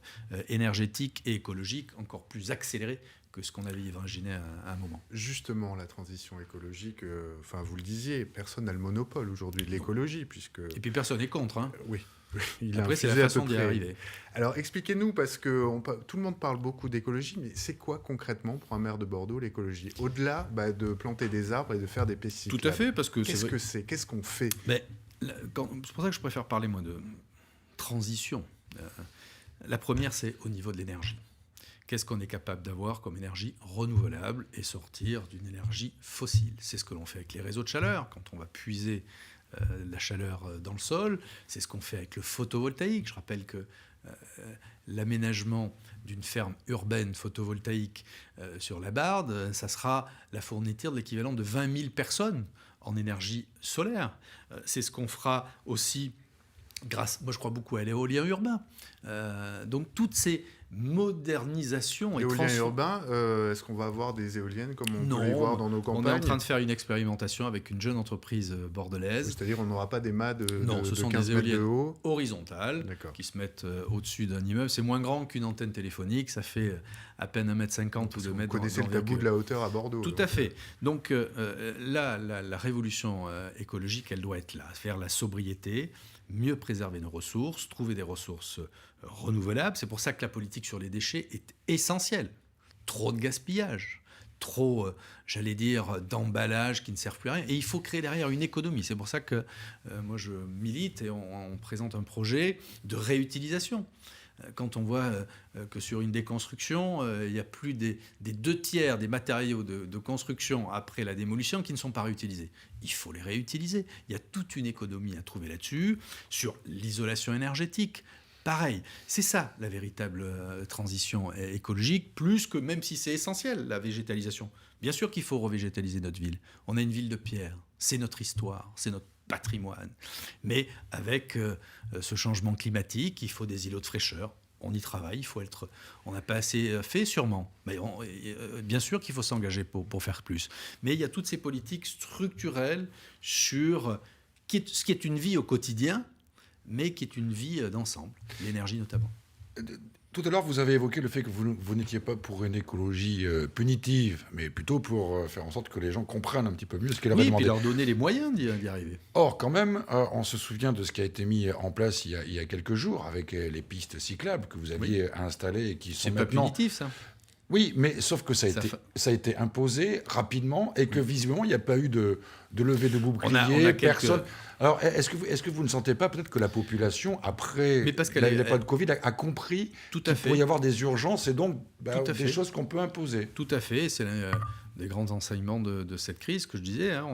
énergétique et écologique encore plus accélérée que ce qu'on avait imaginé à un moment. Justement, la transition écologique, vous le disiez, personne n'a le monopole aujourd'hui de l'écologie, puisque... Et puis personne n'est contre. Hein. Oui. Après, c'est la façon d'y arriver. Alors, expliquez-nous, parce que tout le monde parle beaucoup d'écologie, mais c'est quoi concrètement pour un maire de Bordeaux l'écologie ? Au-delà de planter des arbres et de faire des pesticides. Tout à fait, parce que qu'est-ce que c'est ? Qu'est-ce qu'on fait ? C'est pour ça que je préfère parler, moi, de transition. La première, c'est au niveau de l'énergie. Qu'est-ce qu'on est capable d'avoir comme énergie renouvelable et sortir d'une énergie fossile ? C'est ce que l'on fait avec les réseaux de chaleur, quand on va puiser la chaleur dans le sol. C'est ce qu'on fait avec le photovoltaïque. Je rappelle que l'aménagement d'une ferme urbaine photovoltaïque sur la Barde, ça sera la fourniture de l'équivalent de 20 000 personnes en énergie solaire. C'est ce qu'on fera aussi moi je crois beaucoup à l'éolien urbain. Donc toutes ces modernisation et éolien urbain, est-ce qu'on va avoir des éoliennes comme on peut les voir dans nos campagnes ? On est en train de faire une expérimentation avec une jeune entreprise bordelaise. C'est-à-dire on n'aura pas des mâts de ce sont 15 des mètres de éoliennes haut horizontales qui se mettent au-dessus d'un immeuble. C'est moins grand qu'une antenne téléphonique, ça fait à peine 1,50 m ou 2 mètres. Vous connaissez le tabou de la hauteur à Bordeaux. Tout à fait. Donc là, la révolution écologique, elle doit être là, faire la sobriété, mieux préserver nos ressources, trouver des ressources renouvelables. C'est pour ça que la politique sur les déchets est essentielle. Trop de gaspillage, trop, d'emballages qui ne servent plus à rien. Et il faut créer derrière une économie. C'est pour ça que moi, je milite et on présente un projet de réutilisation. Quand on voit que sur une déconstruction, il y a plus des 2/3 des matériaux de construction après la démolition qui ne sont pas réutilisés. Il faut les réutiliser. Il y a toute une économie à trouver là-dessus, sur l'isolation énergétique. Pareil, c'est ça la véritable transition écologique, plus que même si c'est essentiel, la végétalisation. Bien sûr qu'il faut revégétaliser notre ville. On a une ville de pierre, c'est notre histoire, c'est notre patrimoine. Mais avec ce changement climatique, il faut des îlots de fraîcheur. On y travaille, on n'a pas assez fait sûrement. Mais bien sûr qu'il faut s'engager pour faire plus. Mais il y a toutes ces politiques structurelles sur ce qui est une vie au quotidien, mais qui est une vie d'ensemble, l'énergie notamment. Tout à l'heure, vous avez évoqué le fait que vous n'étiez pas pour une écologie punitive, mais plutôt pour faire en sorte que les gens comprennent un petit peu mieux ce qu'elle avait demandé. Et puis leur donner les moyens d'y arriver. Or, quand même, on se souvient de ce qui a été mis en place il y a quelques jours avec les pistes cyclables que vous aviez installées et qui sont maintenant... C'est pas punitif, ça. Oui, mais sauf que ça a été imposé rapidement et que visiblement, il n'y a pas eu de levée de bouclier, personne... Alors, est-ce que vous ne sentez pas peut-être que la population, après l'époque de Covid, a compris qu'il pourrait y avoir des urgences et donc des choses qu'on peut imposer ? Tout à fait. C'est l'un des grands enseignements de cette crise que je disais. Hein.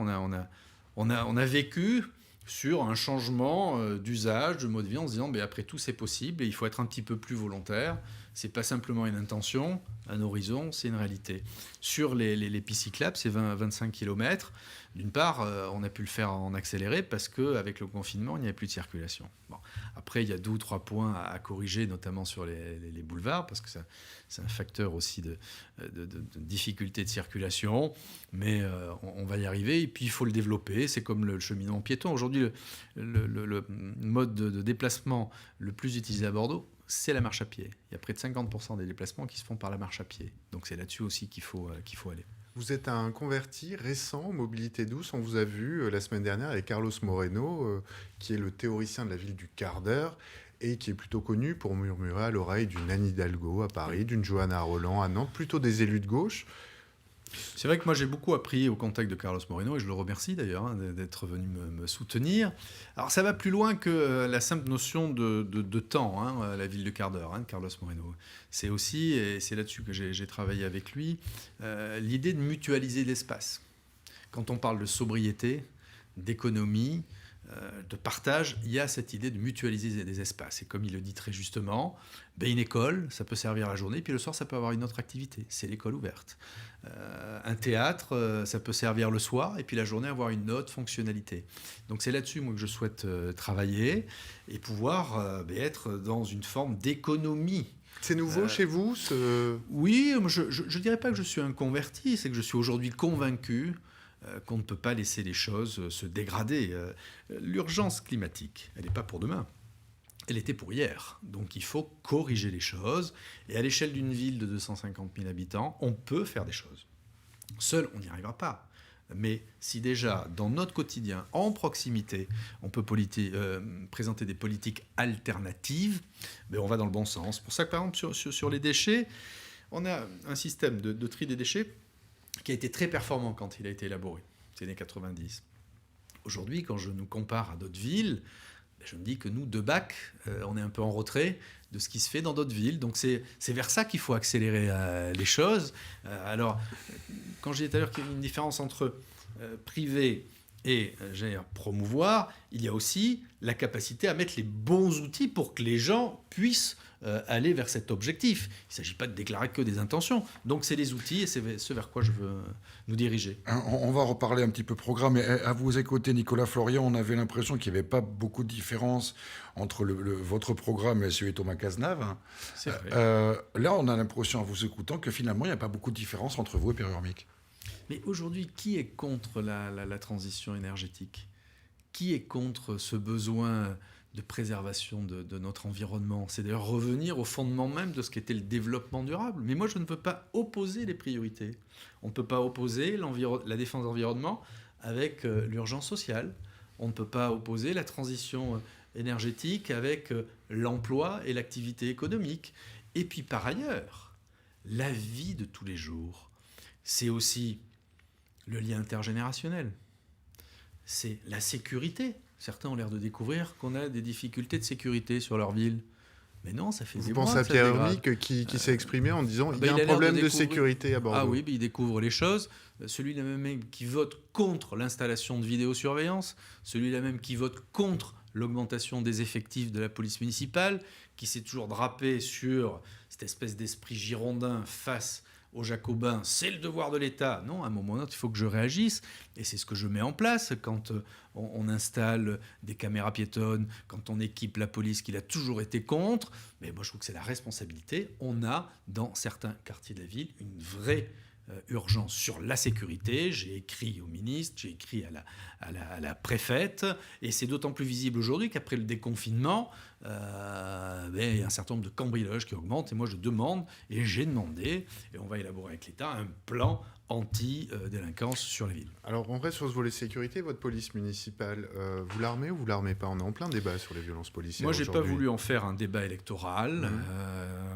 On a vécu sur un changement d'usage, de mode de vie, en se disant après tout, c'est possible et il faut être un petit peu plus volontaire. Ce n'est pas simplement une intention, un horizon, c'est une réalité. Sur les pistes cyclables, c'est 20-25 km. D'une part, on a pu le faire en accéléré parce qu'avec le confinement, il n'y avait plus de circulation. Bon. Après, il y a 2 ou 3 points à corriger, notamment sur les boulevards, parce que c'est un facteur aussi de difficulté de circulation. Mais on va y arriver. Et puis, il faut le développer. C'est comme le cheminement piéton. Aujourd'hui, le mode de déplacement le plus utilisé à Bordeaux, c'est la marche à pied. Il y a près de 50% des déplacements qui se font par la marche à pied. Donc, c'est là-dessus aussi qu'il faut aller. Vous êtes un converti récent en mobilité douce. On vous a vu la semaine dernière avec Carlos Moreno, qui est le théoricien de la ville du quart d'heure et qui est plutôt connu pour murmurer à l'oreille d'une Anne Hidalgo à Paris, d'une Johanna Roland à Nantes, plutôt des élus de gauche. C'est vrai que moi j'ai beaucoup appris au contact de Carlos Moreno, et je le remercie d'ailleurs d'être venu me soutenir. Alors ça va plus loin que la simple notion de temps, la ville de quart d'heure, Carlos Moreno. C'est aussi, et c'est là-dessus que j'ai travaillé avec lui, l'idée de mutualiser l'espace. Quand on parle de sobriété, d'économie, de partage, il y a cette idée de mutualiser des espaces. Et comme il le dit très justement, une école, ça peut servir la journée, puis le soir, ça peut avoir une autre activité. C'est l'école ouverte. Un théâtre, ça peut servir le soir, et puis la journée, avoir une autre fonctionnalité. Donc c'est là-dessus, moi, que je souhaite travailler et pouvoir être dans une forme d'économie. C'est nouveau chez vous Oui, je ne dirais pas que je suis un converti, c'est que je suis aujourd'hui convaincu qu'on ne peut pas laisser les choses se dégrader. L'urgence climatique, elle n'est pas pour demain, elle était pour hier. Donc il faut corriger les choses. Et à l'échelle d'une ville de 250 000 habitants, on peut faire des choses. Seul, on n'y arrivera pas. Mais si déjà, dans notre quotidien, en proximité, on peut présenter des politiques alternatives, on va dans le bon sens. C'est pour ça que, par exemple, sur les déchets, on a un système de tri des déchets qui a été très performant quand il a été élaboré, c'est les années 90. Aujourd'hui, quand je nous compare à d'autres villes, je me dis que nous, de Bac, on est un peu en retrait de ce qui se fait dans d'autres villes. Donc c'est vers ça qu'il faut accélérer les choses. Alors, quand j'ai dit tout à l'heure qu'il y a une différence entre privé et promouvoir, il y a aussi la capacité à mettre les bons outils pour que les gens puissent aller vers cet objectif. Il ne s'agit pas de déclarer que des intentions. Donc c'est les outils et c'est ce vers quoi je veux nous diriger. On va reparler un petit peu programme. Mais à vous écouter, Nicolas Florian, on avait l'impression qu'il n'y avait pas beaucoup de différence entre votre programme et celui de Thomas Cazenave. C'est vrai. Là, on a l'impression, en vous écoutant, que finalement, il n'y a pas beaucoup de différence entre vous et Périurmic. Mais aujourd'hui, qui est contre la transition énergétique ? Qui est contre ce besoin de préservation de notre environnement? C'est d'ailleurs revenir au fondement même de ce qu'était le développement durable. Mais moi, je ne peux pas opposer les priorités. On ne peut pas opposer la défense de l'environnement avec l'urgence sociale. On ne peut pas opposer la transition énergétique avec l'emploi et l'activité économique. Et puis, par ailleurs, la vie de tous les jours, c'est aussi le lien intergénérationnel. C'est la sécurité. Certains ont l'air de découvrir qu'on a des difficultés de sécurité sur leur ville. Mais non, ça fait des mois. Vous pensez à Pierre Urmic qui s'est exprimé en disant qu'il y a un problème de sécurité à Bordeaux. Ah oui, il découvre les choses. Celui-là même qui vote contre l'installation de vidéosurveillance, celui-là même qui vote contre l'augmentation des effectifs de la police municipale, qui s'est toujours drapé sur cette espèce d'esprit girondin face aux Jacobins, c'est le devoir de l'État. Non, à un moment ou à un autre, il faut que je réagisse. Et c'est ce que je mets en place quand on installe des caméras piétonnes, quand on équipe la police, qu'il a toujours été contre. Mais moi, je trouve que c'est la responsabilité. On a, dans certains quartiers de la ville, une vraie urgence sur la sécurité. J'ai écrit au ministre, j'ai écrit à la préfète. Et c'est d'autant plus visible aujourd'hui qu'après le déconfinement, il y a un certain nombre de cambriolages qui augmentent. Et moi, je demande, et j'ai demandé, et on va élaborer avec l'État, un plan anti-délinquance sur la ville. Alors, on reste sur ce volet sécurité. Votre police municipale, vous l'armez ou vous l'armez pas? On est en plein débat sur les violences policières. Moi, je n'ai pas voulu en faire un débat électoral.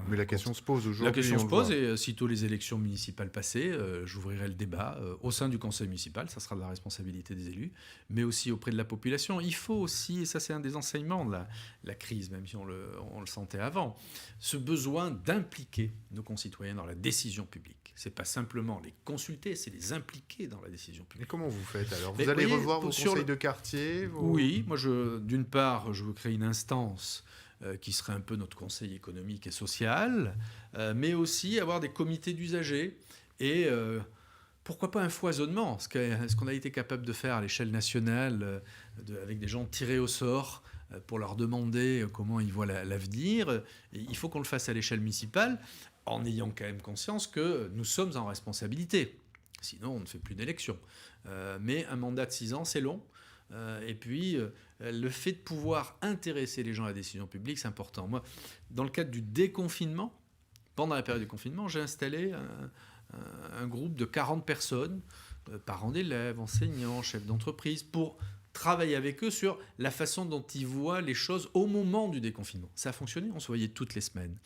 Mais la question se pose aujourd'hui. La question se pose, et sitôt les élections municipales passées, j'ouvrirai le débat au sein du conseil municipal. Ça sera de la responsabilité des élus, mais aussi auprès de la population. Il faut aussi, et ça c'est un des enseignements de la crise, même si on le sentait avant, ce besoin d'impliquer nos concitoyens dans la décision publique. Ce n'est pas simplement les consulter, c'est les impliquer dans la décision publique. Et comment vous faites alors? Vous allez revoir vos conseils de quartier Oui, moi d'une part, je veux créer une instance qui serait un peu notre conseil économique et social, mais aussi avoir des comités d'usagers et pourquoi pas un foisonnement, ce qu'on a été capable de faire à l'échelle nationale, avec des gens tirés au sort pour leur demander comment ils voient l'avenir. Et il faut qu'on le fasse à l'échelle municipale, en ayant quand même conscience que nous sommes en responsabilité. Sinon, on ne fait plus d'élection. Mais un mandat de 6 ans, c'est long. Et puis, le fait de pouvoir intéresser les gens à la décision publique, c'est important. Moi, dans le cadre du déconfinement, pendant la période du confinement, j'ai installé un groupe de 40 personnes, parents d'élèves, enseignants, chefs d'entreprise, pour travailler avec eux sur la façon dont ils voient les choses au moment du déconfinement. Ça a fonctionné, on se voyait toutes les semaines.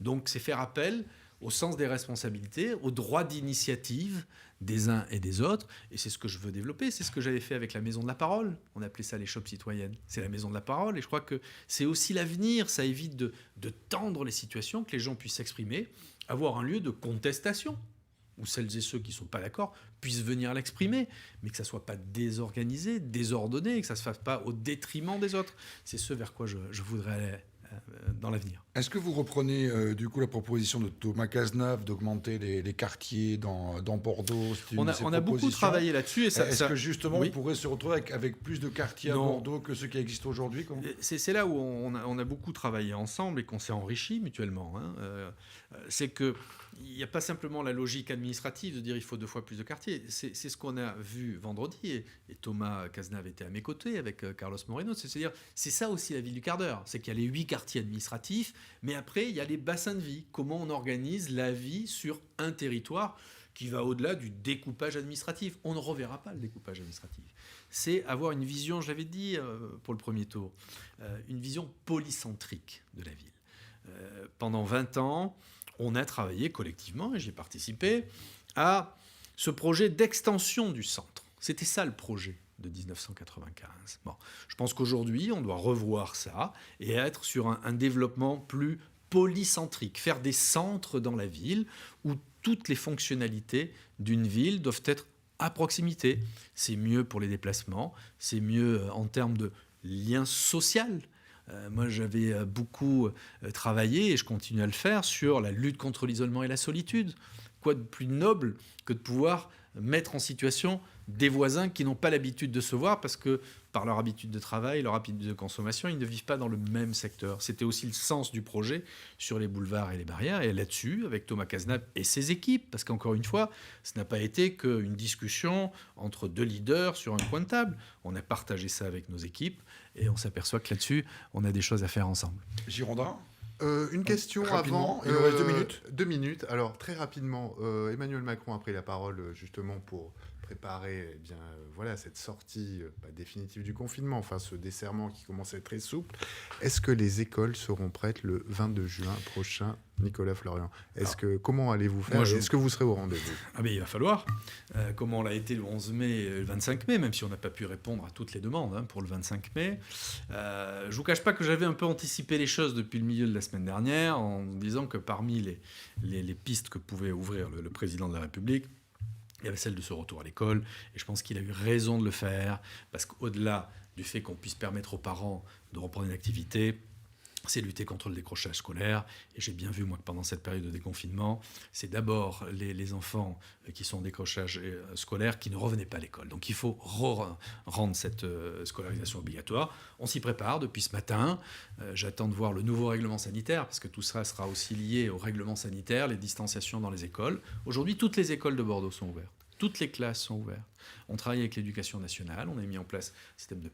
Donc c'est faire appel au sens des responsabilités, au droit d'initiative des uns et des autres. Et c'est ce que je veux développer, c'est ce que j'avais fait avec la Maison de la Parole. On appelait ça les shops citoyennes. C'est la Maison de la Parole, et je crois que c'est aussi l'avenir. Ça évite de tendre les situations, que les gens puissent s'exprimer, avoir un lieu de contestation, où celles et ceux qui ne sont pas d'accord puissent venir l'exprimer, mais que ça ne soit pas désorganisé, désordonné, que ça ne se fasse pas au détriment des autres. C'est ce vers quoi je voudrais aller dans l'avenir. Est-ce que vous reprenez du coup la proposition de Thomas Cazenave d'augmenter les quartiers dans Bordeaux? On a beaucoup travaillé là-dessus. Est-ce que justement oui. On pourrait se retrouver avec plus de quartiers à Bordeaux que ceux qui existent aujourd'hui? C'est là où on a beaucoup travaillé ensemble et qu'on s'est enrichis mutuellement. C'est qu'il n'y a pas simplement la logique administrative de dire il faut 2 fois plus de quartiers. C'est ce qu'on a vu vendredi, et Thomas Cazenave était à mes côtés avec Carlos Moreno. C'est-à-dire, c'est ça aussi la ville du quart d'heure. C'est qu'il y a les 8 quartiers administratifs, mais après, il y a les bassins de vie. Comment on organise la vie sur un territoire qui va au-delà du découpage administratif. On ne reverra pas le découpage administratif. C'est avoir une vision, je l'avais dit pour le premier tour, une vision polycentrique de la ville. Pendant 20 ans, on a travaillé collectivement, et j'y ai participé, à ce projet d'extension du centre. C'était ça le projet de 1995. Bon, je pense qu'aujourd'hui, on doit revoir ça et être sur un développement plus polycentrique, faire des centres dans la ville où toutes les fonctionnalités d'une ville doivent être à proximité. C'est mieux pour les déplacements, c'est mieux en termes de lien social. Moi, j'avais beaucoup travaillé, et je continue à le faire, sur la lutte contre l'isolement et la solitude. Quoi de plus noble que de pouvoir mettre en situation des voisins qui n'ont pas l'habitude de se voir parce que, par leur habitude de travail, leur habitude de consommation, ils ne vivent pas dans le même secteur. C'était aussi le sens du projet sur les boulevards et les barrières. Et là-dessus, avec Thomas Cazenave et ses équipes, parce qu'encore une fois, ce n'a pas été qu'une discussion entre 2 leaders sur un coin de table. On a partagé ça avec nos équipes et on s'aperçoit que là-dessus, on a des choses à faire ensemble. Girondin? Une question rapidement, avant. il nous reste 2 minutes. 2 minutes. Alors, très rapidement, Emmanuel Macron a pris la parole justement pour préparer cette sortie définitive du confinement, enfin ce desserrement qui commence à être très souple. Est-ce que les écoles seront prêtes le 22 juin prochain, Nicolas Florian? Comment allez-vous faire? Est-ce que vous serez au rendez-vous? Il va falloir. Comme on l'a été le 11 mai et le 25 mai, même si on n'a pas pu répondre à toutes les demandes pour le 25 mai. Je ne vous cache pas que j'avais un peu anticipé les choses depuis le milieu de la semaine dernière en disant que parmi les pistes que pouvait ouvrir le président de la République, il y avait celle de ce retour à l'école, et je pense qu'il a eu raison de le faire, parce qu'au-delà du fait qu'on puisse permettre aux parents de reprendre une activité, c'est lutter contre le décrochage scolaire. Et j'ai bien vu, moi, que pendant cette période de déconfinement, c'est d'abord les enfants qui sont en décrochage scolaire qui ne revenaient pas à l'école. Donc il faut rendre cette scolarisation obligatoire. On s'y prépare depuis ce matin. J'attends de voir le nouveau règlement sanitaire, parce que tout ça sera aussi lié au règlement sanitaire, les distanciations dans les écoles. Aujourd'hui, toutes les écoles de Bordeaux sont ouvertes. Toutes les classes sont ouvertes. On travaille avec l'éducation nationale. On a mis en place un système de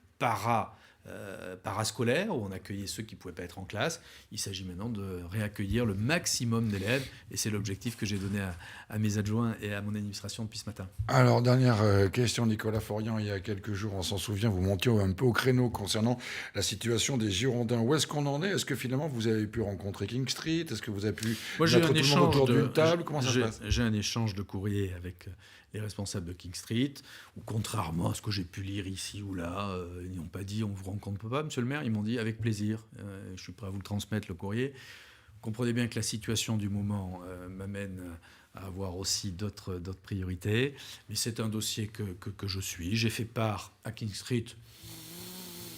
parascolaire où on accueillait ceux qui ne pouvaient pas être en classe. Il s'agit maintenant de réaccueillir le maximum d'élèves, et c'est l'objectif que j'ai donné à mes adjoints et à mon administration depuis ce matin. Alors, dernière question, Nicolas Florian. Il y a quelques jours, on s'en souvient, vous montiez un peu au créneau concernant la situation des Girondins. Où est-ce qu'on en est? Est-ce que finalement vous avez pu rencontrer King Street? Est-ce que vous avez pu mettre tout le monde autour d'une table? Comment ça se passe? J'ai un échange de courrier avec les responsables de King Street, où contrairement à ce que j'ai pu lire ici ou là, ils n'ont pas dit on vous rencontre pas, monsieur le maire. Ils m'ont dit avec plaisir, je suis prêt à vous le transmettre, le courrier. Comprenez bien que la situation du moment m'amène à avoir aussi d'autres priorités, mais c'est un dossier que je suis. J'ai fait part à King Street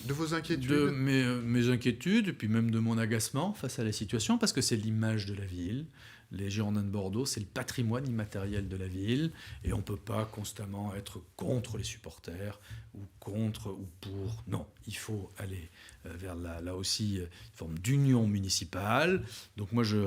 de vos inquiétudes, de mes inquiétudes, et puis même de mon agacement face à la situation, parce que c'est l'image de la ville. Les Girondins de Bordeaux, c'est le patrimoine immatériel de la ville et on ne peut pas constamment être contre les supporters ou contre ou pour. Non, il faut aller vers là aussi une forme d'union municipale. Donc moi, je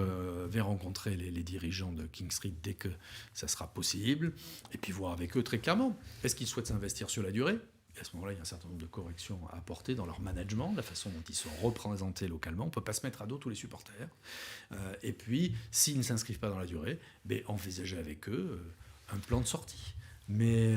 vais rencontrer les dirigeants de King Street dès que ça sera possible et puis voir avec eux très clairement. Est-ce qu'ils souhaitent s'investir sur la durée ? Et à ce moment-là, il y a un certain nombre de corrections à apporter dans leur management, la façon dont ils sont représentés localement. On ne peut pas se mettre à dos tous les supporters. Et puis, s'ils ne s'inscrivent pas dans la durée, envisager avec eux un plan de sortie. Mais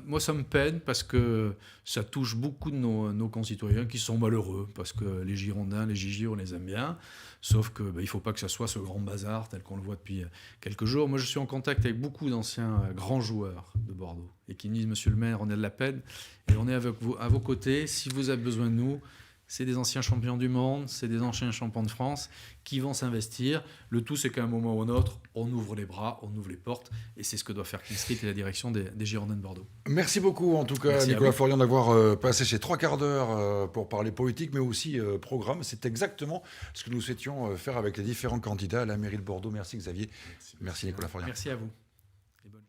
moi, ça me peine parce que ça touche beaucoup de nos concitoyens qui sont malheureux parce que les Girondins, les Gigi, on les aime bien. Sauf qu'il ne faut pas que ça soit ce grand bazar tel qu'on le voit depuis quelques jours. Moi, je suis en contact avec beaucoup d'anciens grands joueurs de Bordeaux et qui me disent « Monsieur le maire, on a de la peine et on est avec vous, à vos côtés. Si vous avez besoin de nous, c'est des anciens champions du monde, c'est des anciens champions de France qui vont s'investir. Le tout, c'est qu'à un moment ou un autre, on ouvre les bras, on ouvre les portes. Et c'est ce que doit faire King Street et la direction des Girondins de Bordeaux. Merci beaucoup, en tout cas, Merci Nicolas Florian, d'avoir passé ces 3 quarts d'heure pour parler politique, mais aussi programme. C'est exactement ce que nous souhaitions faire avec les différents candidats à la mairie de Bordeaux. Merci Xavier. Merci Nicolas Florian. Merci à vous. Et bonne...